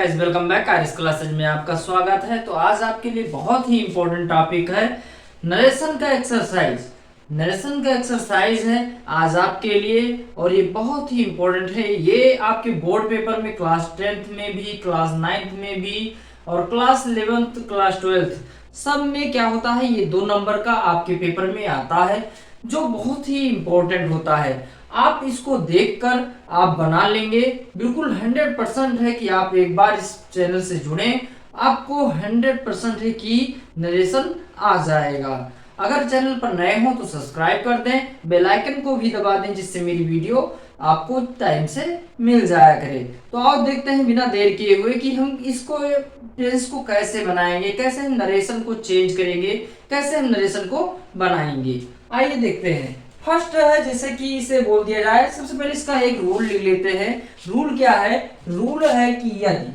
Guys, welcome back. Aris classes में आपका स्वागत है। तो आज आपके लिए बहुत ही इंपॉर्टेंट टॉपिक है नरेशन का एक्सरसाइज। नरेशन का एक्सरसाइज है आज आपके लिए और ये बहुत ही इंपॉर्टेंट है। ये आपके बोर्ड पेपर में क्लास 10th में भी, क्लास 9th में भी और क्लास 11th, क्लास 12th सब में क्या होता है, ये 2 नंबर का आपके पेपर में आता है जो बहुत ही इंपॉर्टेंट होता है। आप इसको देखकर आप बना लेंगे। बिल्कुल 100% है कि आप एक बार इस चैनल से जुड़े, आपको 100% है कि नरेशन आ जाएगा। अगर चैनल पर नए हो तो सब्सक्राइब कर दें, बेल आइकन को भी दबा दें जिससे मेरी वीडियो आपको टाइम से मिल जाया करे। तो आओ देखते हैं बिना देर किए हुए कि हम इसको टेंस को कैसे बनाएंगे, कैसे हम नरेशन को चेंज करेंगे, कैसे हम नरेशन को बनाएंगे। आइए देखते हैं। फर्स्ट है जैसे कि इसे बोल दिया जाए, सबसे पहले इसका एक रूल लिख लेते हैं। रूल क्या है? रूल है कि यदि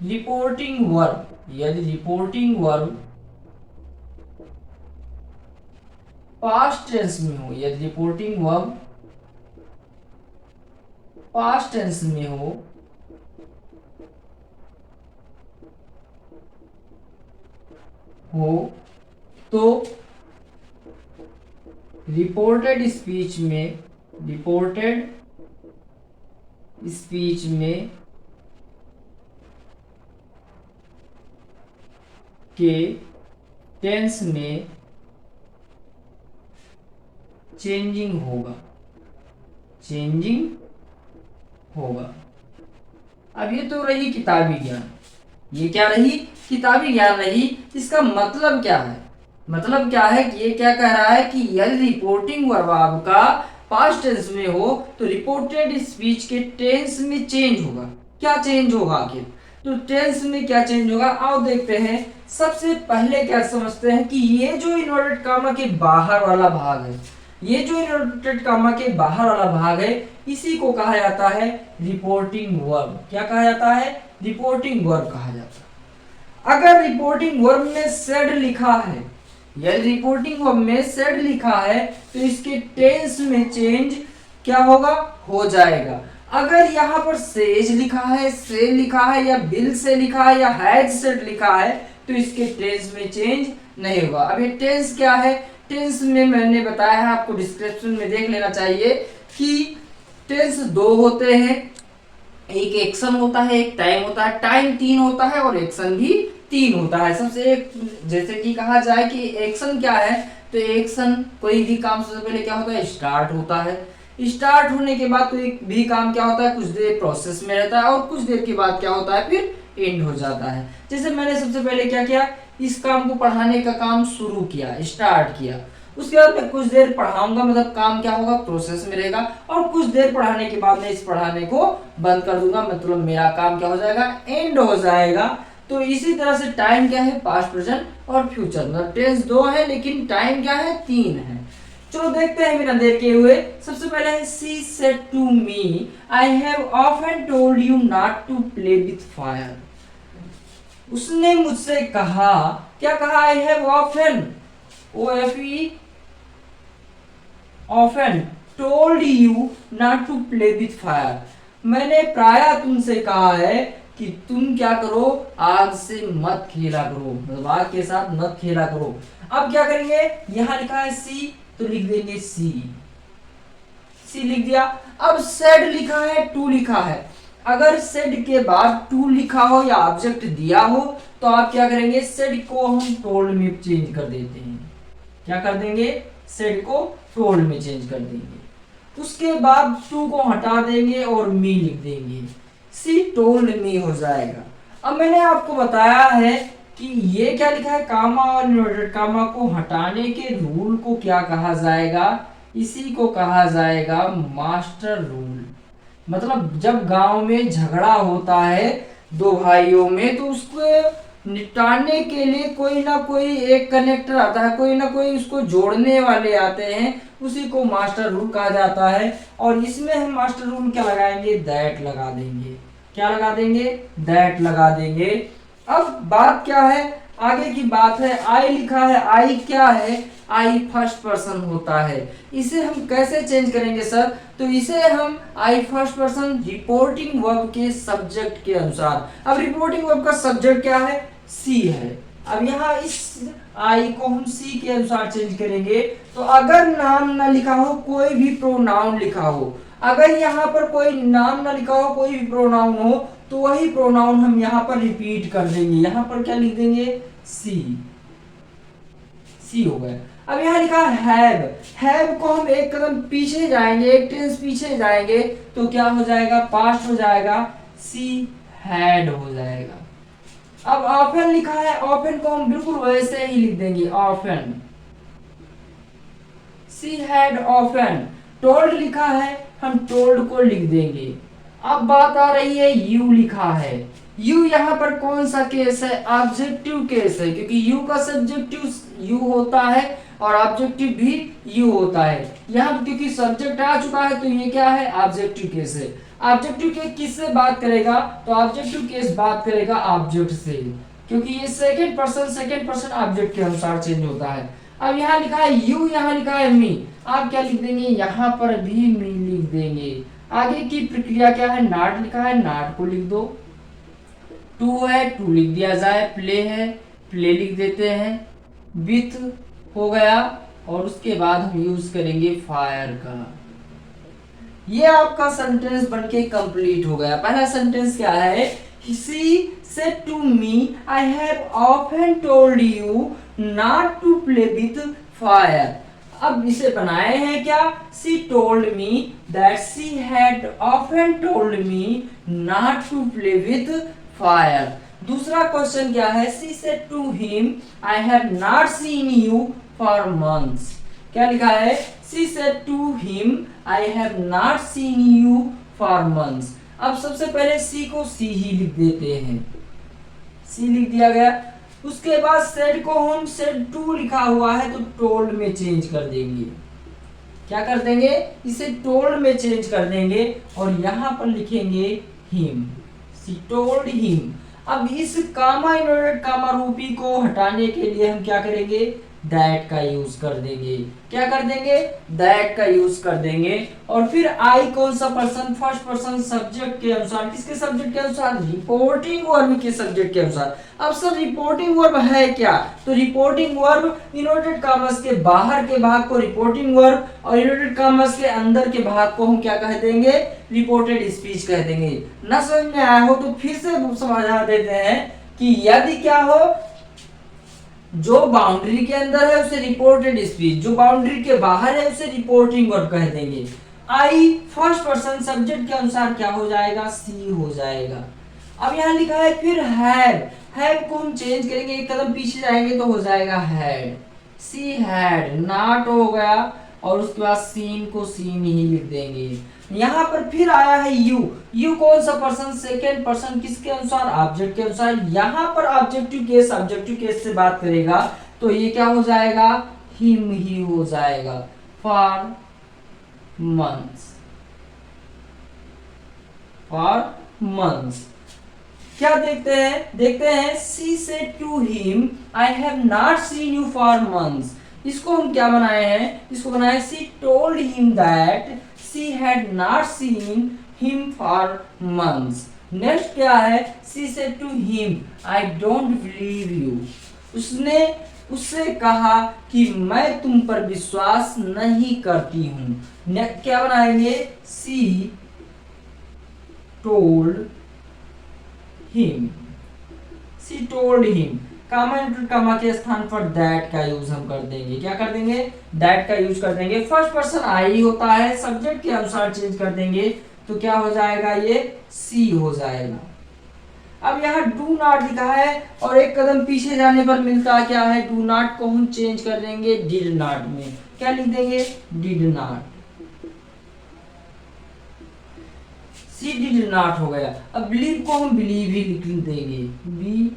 रिपोर्टिंग वर्ब पास्ट टेंस में हो, यदि रिपोर्टिंग वर्ब पास्ट टेंस में हो तो रिपोर्टेड स्पीच में के टेंस में चेंजिंग होगा। अब ये तो रही किताबी ज्ञान। ये क्या रही? किताबी ज्ञान रही। इसका मतलब क्या है? मतलब क्या है कि ये क्या कह रहा है कि यदि रिपोर्टिंग वर्ब आपका पास्ट टेंस में हो तो रिपोर्टेड स्पीच के टेंस में चेंज होगा। क्या चेंज होगा आखिर? तो टेंस में क्या चेंज होगा, आओ देखते हैं। सबसे पहले क्या समझते हैं कि ये जो इन्वर्टेड कामा के बाहर वाला भाग है, ये जो इन्वर्टेड कामा के बाहर वाला भाग है, इसी को कहा जाता है रिपोर्टिंग वर्ब। क्या कहा जाता है? रिपोर्टिंग वर्ब कहा जाता है। अगर रिपोर्टिंग वर्ब में सेड लिखा है, यदि रिपोर्टिंग वर्ब में सेड लिखा है तो इसके टेंस में चेंज क्या होगा? हो जाएगा। अगर यहाँ पर सेज लिखा है, से लिखा है या बिल से लिखा है या हैज सेड लिखा है तो इसके टेंस में चेंज नहीं होगा। अब ये टेंस क्या है? टेंस में मैंने बताया है, आपको डिस्क्रिप्शन में देख लेना चाहिए कि टेंस 2 होते हैं। एक एक्शन होता है, एक टाइम होता है। टाइम 3 होता है और एक्शन भी 3 होता है। सबसे एक जैसे कि कहा जाए कि एक्शन क्या है, तो एक्शन कोई भी काम सबसे पहले क्या होता है? स्टार्ट होता है। स्टार्ट होने के बाद कोई भी काम क्या होता है? कुछ देर प्रोसेस में रहता है और कुछ देर के बाद क्या होता है? फिर एंड हो जाता है। जैसे मैंने सबसे पहले क्या किया, इस काम को पढ़ाने का काम शुरू किया, स्टार्ट किया। उसके बाद मैं कुछ देर पढ़ाऊंगा, मतलब काम क्या होगा? प्रोसेस में रहेगा। और कुछ देर पढ़ाने के बाद मैं इस पढ़ाने को बंद कर दूंगा, मतलब मेरा काम क्या हो जाएगा? एंड हो जाएगा। तो इसी तरह से टाइम क्या है? पास्ट, प्रेजेंट और फ्यूचर। मतलब टेंस 2 है लेकिन टाइम क्या है? 3 है। चलो देखते हैं बिना देर किए हुए। सबसे पहले है she said to me I have often told you not to play with fire. उसने मुझसे कहा, क्या कहा? I have often, OFE, often told you not to play with fire. मैंने प्रायः तुमसे कहा है कि तुम क्या करो? आग से मत खेला करो, मतलब आग के साथ मत खेला करो। अब क्या करेंगे? यहां लिखा है सी तो लिख देंगे सी लिख दिया। अब सेड लिखा है, टू लिखा है। अगर सेड के बाद टू लिखा हो या ऑब्जेक्ट दिया हो तो आप क्या करेंगे? सेड को हम टोल्ड में चेंज कर देते हैं। क्या कर देंगे? सेड को टोल्ड में चेंज कर देंगे। उसके बाद टू को हटा देंगे और मी लिख देंगे। सी टोल्ड मी हो जाएगा। अब मैंने आपको बताया है कि ये क्या लिखा है? कामा और इन्वर्टेड कामा को हटाने के रूल को क्या कहा जाएगा? इसी को कहा जाएगा मास्टर रूल। मतलब जब गांव में झगड़ा होता है 2 भाइयों में तो उसको निपटाने के लिए कोई ना कोई एक कनेक्टर आता है, कोई ना कोई उसको जोड़ने वाले आते हैं, उसी को मास्टर रूल कहा जाता है। और इसमें हम मास्टर रूल क्या लगाएंगे? दैट लगा देंगे। क्या लगा देंगे? दैट लगा देंगे। अब बात क्या है? आगे की बात है। आई लिखा है, आई क्या है? आई फर्स्ट पर्सन होता है। इसे हम कैसे चेंज करेंगे सर? तो इसे हम आई फर्स्ट पर्सन रिपोर्टिंग वर्ब के सब्जेक्ट के अनुसार। अब रिपोर्टिंग वर्ब का सब्जेक्ट क्या है? सी है। अब यहाँ इस आई को हम सी के अनुसार चेंज करेंगे। तो अगर नाम ना लिखा हो, कोई भी प्रोनाउन लिखा हो, अगर यहाँ पर कोई नाम ना लिखा हो, कोई भी प्रोनाउन हो, तो वही प्रोनाउन हम यहाँ पर रिपीट कर देंगे। यहाँ पर क्या लिख देंगे? सी। सी हो गया। अब यहाँ लिखा हैव। हैव को हम एक कदम पीछे जाएंगे, एक टेंस पीछे जाएंगे, तो क्या हो जाएगा? पास्ट हो जाएगा, सी हैड हो जाएगा। अब ऑफन लिखा है, ऑफन को हम बिल्कुल वैसे ही लिख देंगे, often. She had often. Told लिखा है, हम टोल्ड को लिख देंगे। अब बात आ रही है यू लिखा है। यू यहाँ पर कौन सा केस है? ऑब्जेक्टिव केस है, क्योंकि यू का सब्जेक्टिव यू होता है और ऑब्जेक्टिव भी यू होता है। यहाँ क्योंकि सब्जेक्ट आ चुका है तो ये क्या है? ऑब्जेक्टिव केस है। ऑब्जेक्टिव केस किससे बात करेगा? तो ऑब्जेक्टिव केस बात करेगा ऑब्जेक्ट से, क्योंकि ये सेकंड पर्सन ऑब्जेक्ट के अनुसार चेंज होता है। अब यहाँ लिखा है यू, यहाँ लिखा है मी। आप क्या लिख देंगे? यहाँ पर भी मी लिख देंगे। आगे की प्रक्रिया क्या है? नॉट लिखा है, नॉट को लिख दो। टू है, टू लिख दिया जाए। प्ले है, प्ले लिख देते हैं। विथ हो गया, और उसके बाद हम यूज करेंगे फायर का। ये आपका सेंटेंस बनके कंप्लीट हो गया। पहला सेंटेंस क्या है? She said to me, I have often told you not to play with fire. अब इसे बनाए हैं क्या? She told me that she had often told me not to play with fire. दूसरा क्वेश्चन क्या है? She said to him, I have not seen you for months. क्या लिखा है? She said to him, I have not seen you for months. अब सबसे पहले सी को सी ही लिख देते हैं, सी लिख दिया गया। उसके बाद सेड को हम सेड टू लिखा हुआ है तो टोल्ड में चेंज कर देंगे। क्या कर देंगे? इसे टोल्ड में चेंज कर देंगे और यहाँ पर लिखेंगे हिम, सी टोल्ड हिम। अब इस कामा इनवर्टेड कामा रूपी को हटाने के लिए हम क्या करेंगे? दैट का यूज कर देंगे। क्या कर देंगे? दैट का यूज कर देंगे। और फिर आई कौन सा पर्सन? फर्स्ट पर्सन सब्जेक्ट के अनुसार। किसके सब्जेक्ट के अनुसार? रिपोर्टिंग वर्ब के सब्जेक्ट के अनुसार। अब सर रिपोर्टिंग वर्ब है क्या? तो रिपोर्टिंग वर्ब इनवर्टेड कामर्स के बाहर के भाग को रिपोर्टिंग वर्ब और इनवर्टेड कामर्स के अंदर के भाग को हम क्या कह देंगे? रिपोर्टेड स्पीच कह देंगे। ना समझ में आया हो तो फिर से समझा देते हैं कि यदि क्या हो, जो बाउंड्री के अंदर है उसे रिपोर्टेड स्पीच, जो बाउंड्री के बाहर है उसे रिपोर्टिंग वर्ब कह देंगे। आई फर्स्ट पर्सन सब्जेक्ट के अनुसार क्या हो जाएगा? सी हो जाएगा। अब यहाँ लिखा है फिर हैव। हैव को हम चेंज करेंगे, एक कदम पीछे जाएंगे तो हो जाएगा हैड। She had. नॉट हो गया और उसके बाद सीन को सीन ही लिख देंगे। यहाँ पर फिर आया है यू। यू कौन सा पर्सन? Second person. किसके अनुसार? ऑब्जेक्ट के अनुसार। यहाँ पर ऑब्जेक्टिव केस से बात करेगा तो ये क्या हो जाएगा? हिम ही हो जाएगा। For months, for months. क्या देखते हैं? देखते हैं she said to him, I have not seen you for months. इसको हम क्या बनाए हैं? इसको बनाए she told him that she had not seen him for months. Next क्या है? she said to him, I don't believe you. उसने उससे कहा कि मैं तुम पर विश्वास नहीं करती हूँ। क्या बनाएंगे? she told him, she told him। Comma into comma के स्थान पर दैट का यूज हम कर देंगे। क्या कर देंगे? दैट का यूज कर देंगे। फर्स्ट पर्सन आई होता है, सब्जेक्ट के अनुसार चेंज कर देंगे तो क्या हो जाएगा? ये सी हो जाएगा। अब यहाँ डू नॉट लिखा है और एक कदम पीछे जाने पर मिलता क्या है? डू नॉट को हम चेंज कर देंगे डिड नॉट में। क्या लिख देंगे? Did not. She did not हो गया। अब बिलीव को हम बिलीव ही लिख देंगे, B.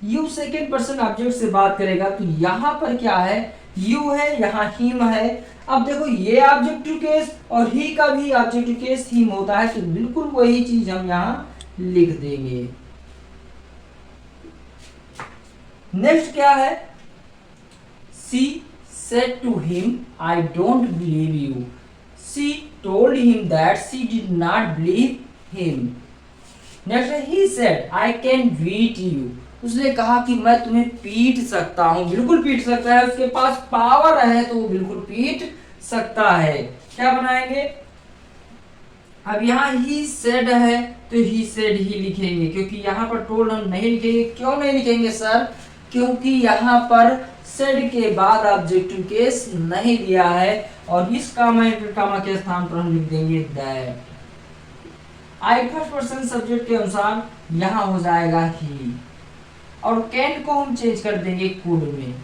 You second person object से बात करेगा तो यहाँ पर क्या है? यू है, यहाँ हिम है। अब देखो ये ऑब्जेक्टिव केस और ही का भी ऑब्जेक्टिव केस हिम होता है तो बिल्कुल वही चीज हम यहाँ लिख देंगे। नेक्स्ट क्या है, सी said to him, I don't believe you. She told him that she did not believe him. Next he said, I can beat you. उसने कहा कि मैं तुम्हें पीट सकता हूँ, बिल्कुल पीट सकता है, उसके पास पावर है तो वो बिल्कुल पीट सकता है। क्या बनाएंगे, अब यहाँ ही सेड है तो ही सेड ही लिखेंगे, क्योंकि यहाँ पर टोल्ड हम नहीं लिखेंगे। क्यों नहीं लिखेंगे सर, क्योंकि यहाँ पर सेड के बाद ऑब्जेक्टिव केस नहीं दिया है, और इस कामा के स्थान पर हम लिख देंगे that. I first person subject के अनुसार यहाँ हो जाएगा ही, और कैन को हम चेंज कर देंगे कुड में,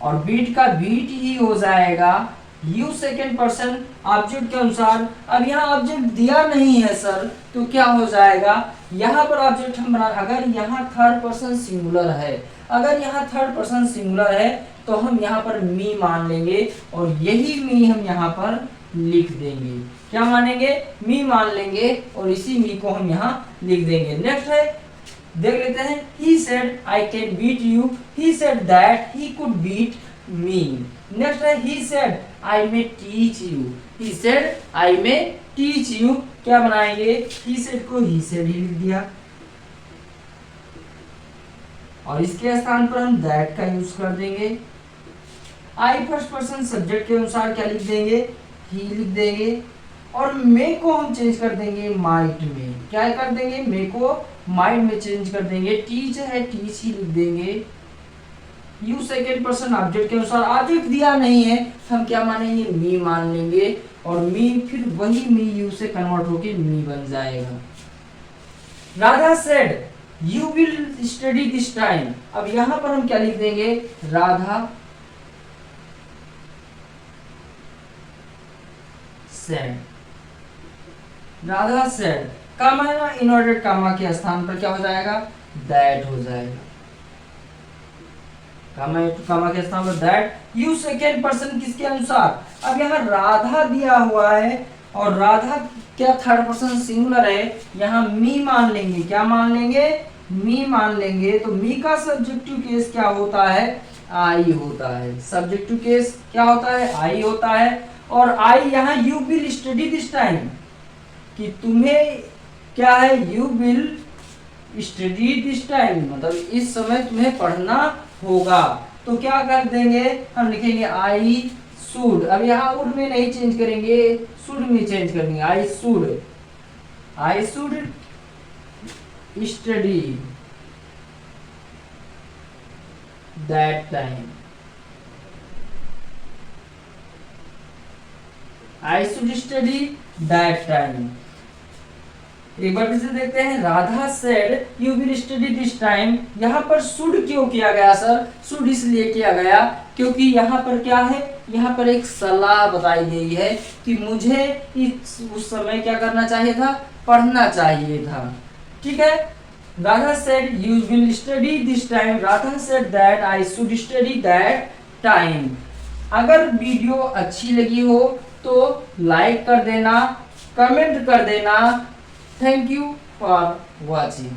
और बीट का बीट ही हो जाएगा यू सेकेंड पर्सन ऑब्जेक्ट के अनुसार। अब यहाँ ऑब्जेक्ट दिया नहीं है सर, तो क्या हो जाएगा, यहाँ पर ऑब्जेक्ट हम बना, अगर यहाँ थर्ड पर्सन सिंगुलर है, अगर यहाँ थर्ड पर्सन सिंगुलर है तो हम यहाँ पर मी मान लेंगे, और यही मी हम यहाँ पर लिख देंगे। क्या मानेंगे, मी मान लेंगे, और इसी मी को हम यहाँ लिख देंगे। नेक्स्ट है, देख लेते हैं, he said I can beat you, he said that he could beat me. Next है, he said I may teach you, he said I may teach you। क्या बनाएंगे, he said को he said ही लिख दिया, और इसके स्थान पर हम that का यूज कर देंगे। आई फर्स्ट पर्सन सब्जेक्ट के अनुसार क्या लिख देंगे, ही लिख देंगे, और मे को हम चेंज कर देंगे माइट में। क्या कर देंगे, मे को माइट में चेंज कर देंगे। टीच है टीच ही लिख देंगे। यू सेकेंड पर्सन ऑब्जेक्ट के अनुसार, ऑब्जेक्ट दिया नहीं है, हम क्या मानेंगे, मी मान लेंगे, और मी फिर वही मी यू से कन्वर्ट होके मी बन जाएगा। Radha said you will study this time. अब यहां पर हम क्या लिख देंगे, Radha said, Radha said, comma inverted comma के स्थान पर क्या हो जाएगा, दैट हो जाएगा। कामा के स्थान पर दैट। यू सेकेंड पर्सन किसके अनुसार, अब यहाँ राधा दिया हुआ है, और राधा क्या थर्ड पर्सन सिंगुलर है, यहाँ मी मान लेंगे। क्या मान लेंगे, मी मान लेंगे, तो मी का सब्जेक्टिव केस क्या होता है, आई होता है। सब्जेक्टिव केस क्या होता है, आई होता है, और आई यहाँ you will study this time, कि तुम्हें क्या है, you will study this time, मतलब इस समय तुम्हें पढ़ना होगा। तो क्या कर देंगे, हम लिखेंगे आई शुड। अब यहाँ वुड में नहीं चेंज करेंगे, शुड में चेंज करेंगे। I should study that time, I should study that time. एक बार फिर से देखते हैं, Radha said you will study this time. यहाँ पर शुड क्यों किया गया सर, शुड इसलिए किया गया क्योंकि यहाँ पर क्या है, यहाँ पर एक सलाह बताई गई है कि मुझे उस समय क्या करना चाहिए था, पढ़ना चाहिए था। ठीक है, Radha said you will study this time, Radha said that I should study that time. अगर वीडियो अच्छी लगी हो तो लाइक कर देना, कमेंट कर देना। Thank you for watching.